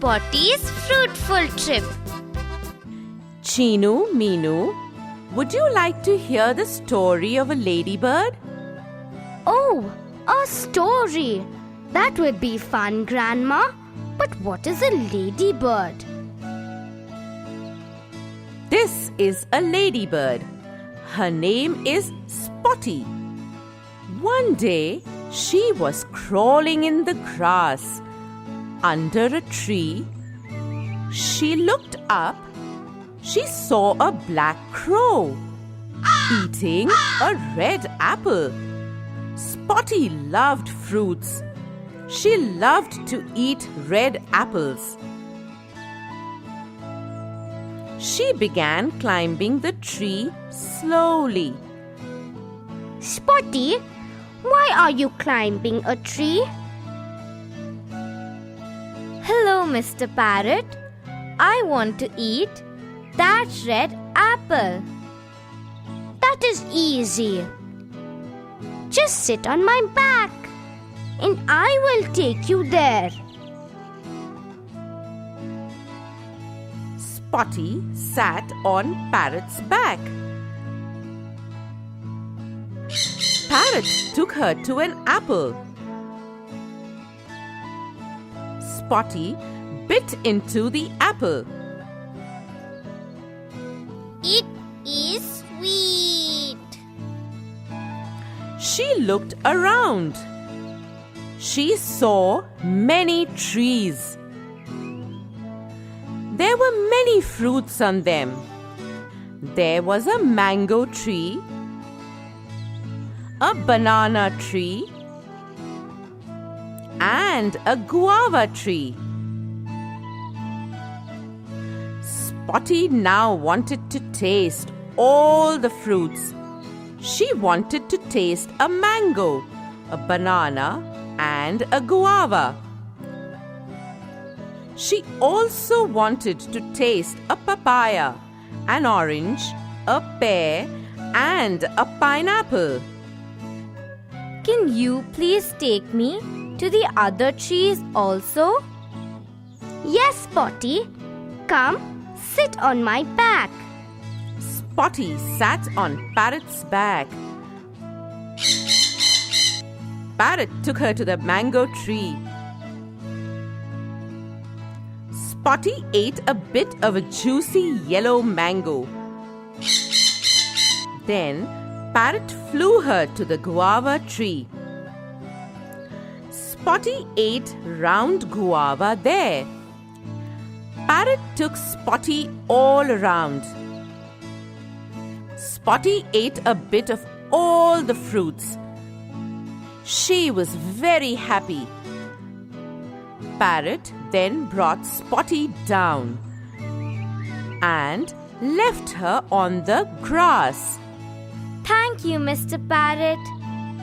Spotty's fruitful trip. Chinu, Meenu, would you like to hear the story of a ladybird? Oh, a story. That would be fun, Grandma. But what is a ladybird? This is a ladybird. Her name is Spotty. One day, she was crawling in the grass under a tree. She looked up. She saw a black crow eating a red apple. Spotty loved fruits. She loved to eat red apples. She began climbing the tree slowly. Spotty, why are you climbing a tree? Hello, Mr. Parrot. I want to eat that red apple. That is easy. Just sit on my back and I will take you there. Spotty sat on Parrot's back. Parrot took her to an apple. Spotty bit into the apple. It is sweet. She looked around. She saw many trees. There were many fruits on them. There was a mango tree, a banana tree, and a guava tree. Spotty now wanted to taste all the fruits. She wanted to taste a mango, a banana, and a guava. She also wanted to taste a papaya, an orange, a pear, and a pineapple. Can you please take me to the other trees also? Yes, Spotty. Come, sit on my back. Spotty sat on Parrot's back. Parrot took her to the mango tree. Spotty ate a bit of a juicy yellow mango. Then Parrot flew her to the guava tree. Spotty ate round guava there. Parrot took Spotty all around. Spotty ate a bit of all the fruits. She was very happy. Parrot then brought Spotty down and left her on the grass. Thank you, Mr. Parrot.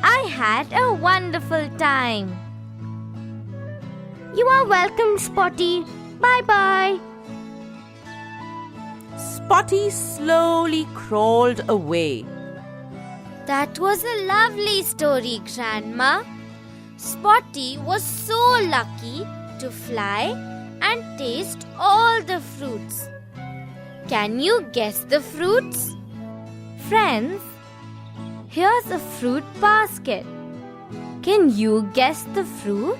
I had a wonderful time. You are welcome, Spotty. Bye-bye. Spotty slowly crawled away. That was a lovely story, Grandma. Spotty was so lucky to fly and taste all the fruits. Can you guess the fruits? Friends, here's a fruit basket. Can you guess the fruit?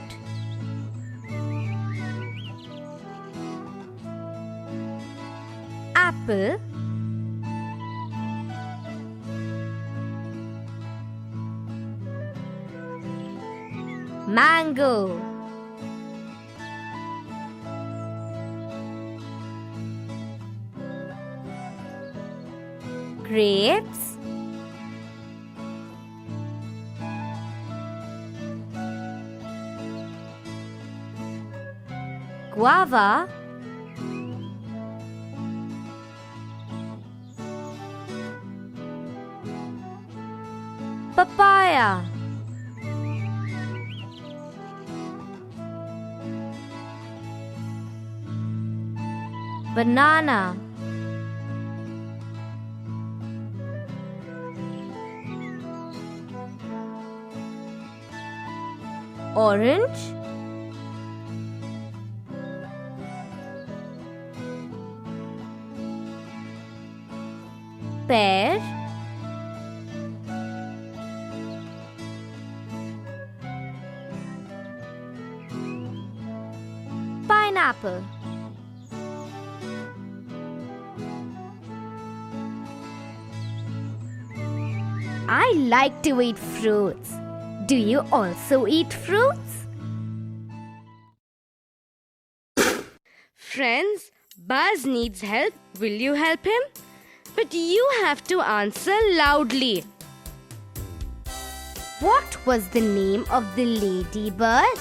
Apple, mango, grapes, guava, papaya, banana, orange, Pear. Pineapple. I like to eat fruits. Do you also eat fruits? Friends, Buzz needs help. Will you help him? But you have to answer loudly. What was the name of the ladybird?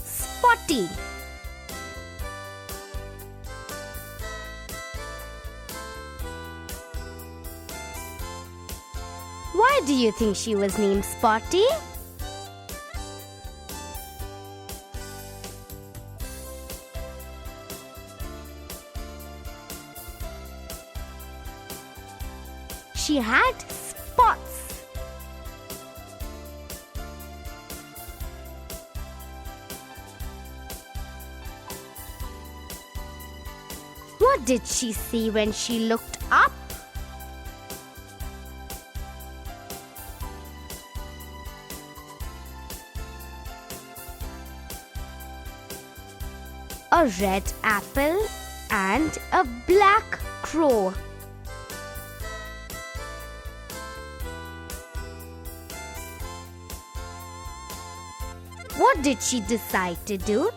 Spotty. Why do you think she was named Spotty? She had spots. What did she see when she looked up? A red apple and a black crow. What did she decide to do?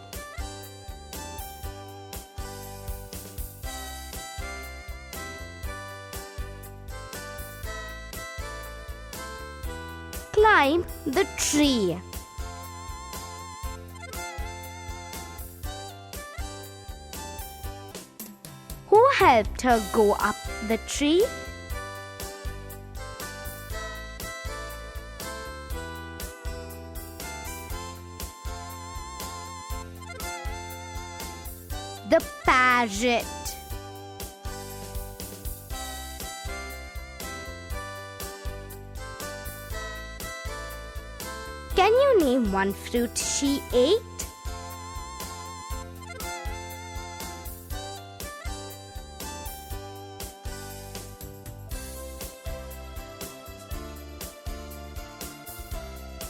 Climb the tree. Who helped her go up the tree? The parrot. Can you name one fruit she ate?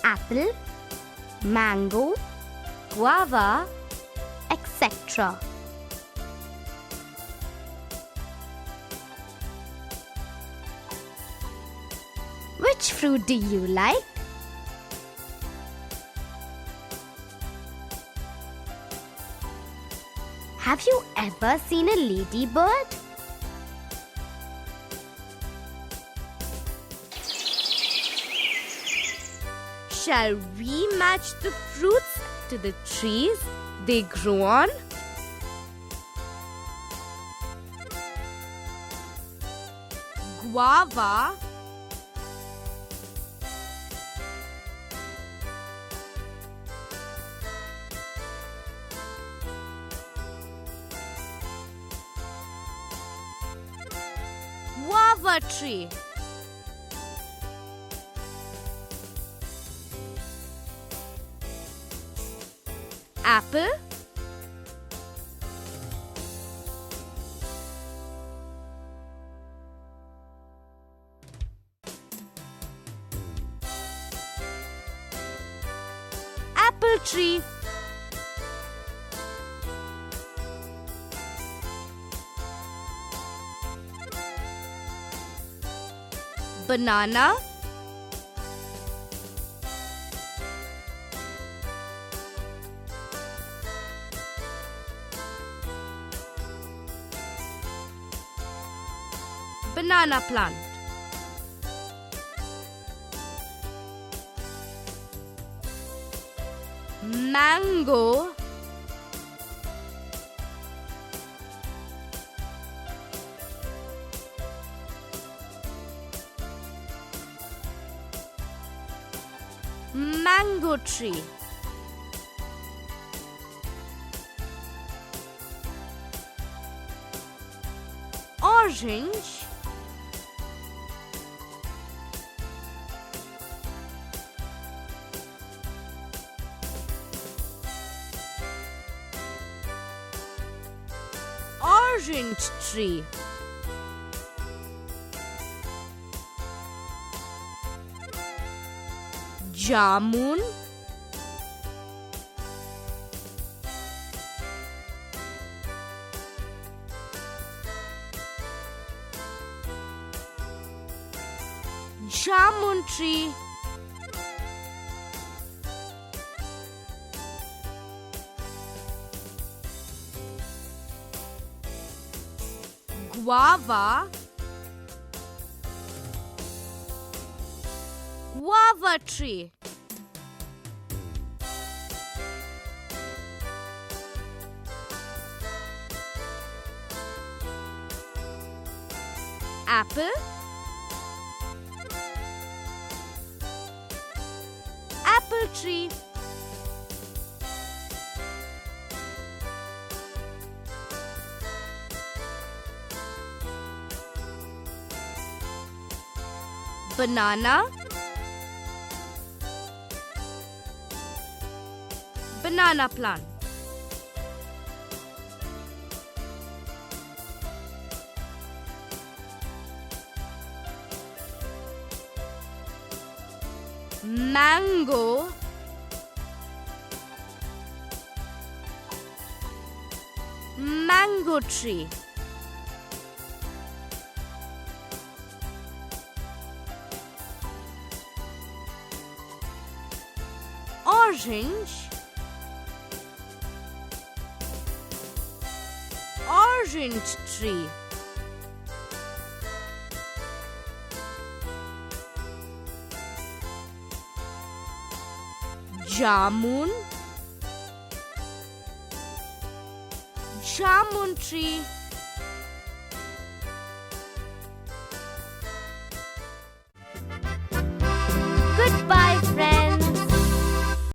Apple, mango, guava, etc. Which fruit do you like? Have you ever seen a ladybird? Shall we match the fruits to the trees they grow on? Guava, guava tree. Apple, apple tree. Banana, banana plant. Mango, mango tree. Orange, Orange tree. Jamun. Jamun tree. Guava. Guava tree. Apple. Apple tree. Banana. Banana plant. Mango. Mango tree. Orange. Orange tree. Jamun. Jamun tree.